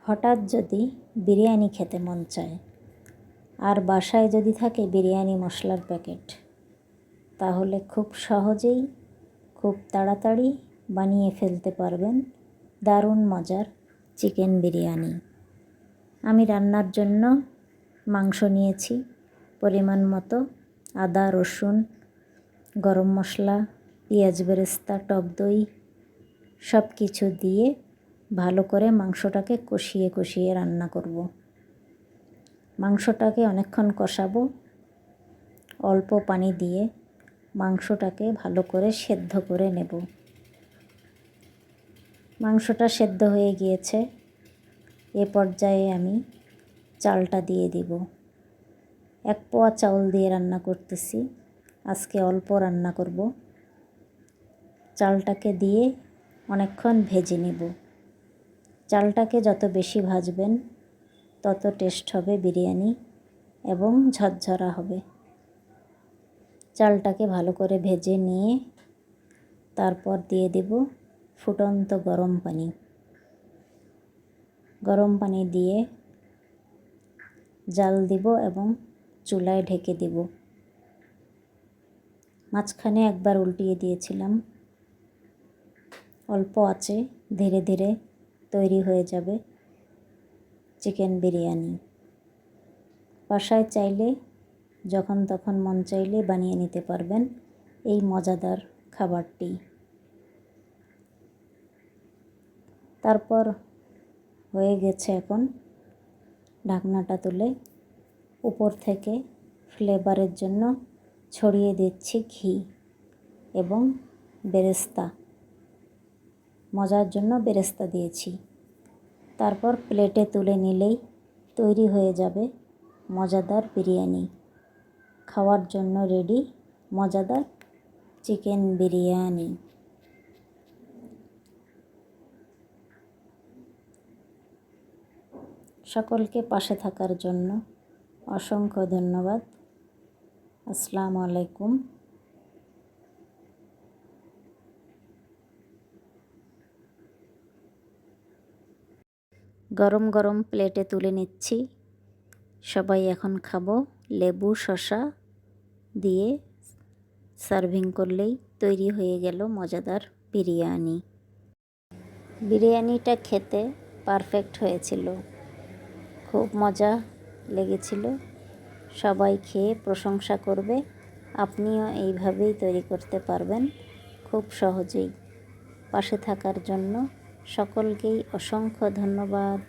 হঠাৎ যদি বিরিয়ানি খেতে মন চায় আর বাসায় যদি থাকে বিরিয়ানি মশলার প্যাকেট, তাহলে খুব সহজেই খুব তাড়াতাড়ি বানিয়ে ফেলতে পারবেন দারুণ মজার চিকেন বিরিয়ানি। আমি রান্নার জন্য মাংস নিয়েছি পরিমাণ মতো, আদা, রসুন, গরম মশলা, পেঁয়াজ বেরেস্তা, টক দই সব কিছু দিয়ে ভালো করে মাংসটাকে কষিয়ে কষিয়ে রান্না করব। মাংসটাকে অনেকক্ষণ কষাবো অল্প পানি দিয়ে, মাংসটাকে ভালো করে সেদ্ধ করে নেব। মাংসটা সেদ্ধ হয়ে গিয়েছে, এ পর্যায়ে আমি চালটা দিয়ে দিব। 1 পোয়া চাউল দিয়ে রান্না করতেছি, আজকে অল্প রান্না করব। চালটাকে দিয়ে অনেকক্ষণ ভেজে নেব। চালটাকে যত বেশি ভাজবেন তত টেস্ট হবে বিরিয়ানি এবং ঝরঝরা হবে। চালটাকে ভালো করে ভেজে নিয়ে তারপর দিয়ে দেব ফুটন্ত গরম পানি। গরম পানি দিয়ে জাল দিব এবং চুলায় ঢেকে দেব। মাঝখানে একবার উল্টিয়ে দিয়েছিলাম। অল্প আঁচে ধীরে ধীরে তৈরি হয়ে যাবে চিকেন বিরিয়ানি। বাসায় চাইলে যখন তখন মন চাইলে বানিয়ে নিতে পারবেন এই মজাদার খাবারটি। তারপর হয়ে গেছে, এখন ঢাকনাটা তুলে উপর থেকে ফ্লেভারের জন্য ছড়িয়ে দিচ্ছি ঘি এবং বেরেস্তা। মজার জন্য বেরেস্তা দিয়েছি। তারপর প্লেটে তুলে নিলেই তৈরি হয়ে যাবে মজাদার বিরিয়ানি। খাওয়ার জন্য রেডি মজাদার চিকেন বিরিয়ানি। সকলকে পাশে থাকার জন্য অসংখ্য ধন্যবাদ। আসসালামু আলাইকুম। গরম গরম প্লেটে তুলে নিচ্ছি। সবাই এখন খাবো। লেবু শসা দিয়ে সার্ভিং করলেই তৈরি হয়ে গেল মজাদার বিরিয়ানি। বিরিয়ানিটা খেতে পারফেক্ট হয়েছিল, খুব মজা লেগেছিল। সবাই খেয়ে প্রশংসা করবে। আপনিও এইভাবেই তৈরি করতে পারবেন খুব সহজেই। পাশে থাকার জন্য সকলকেই অসংখ্য ধন্যবাদ।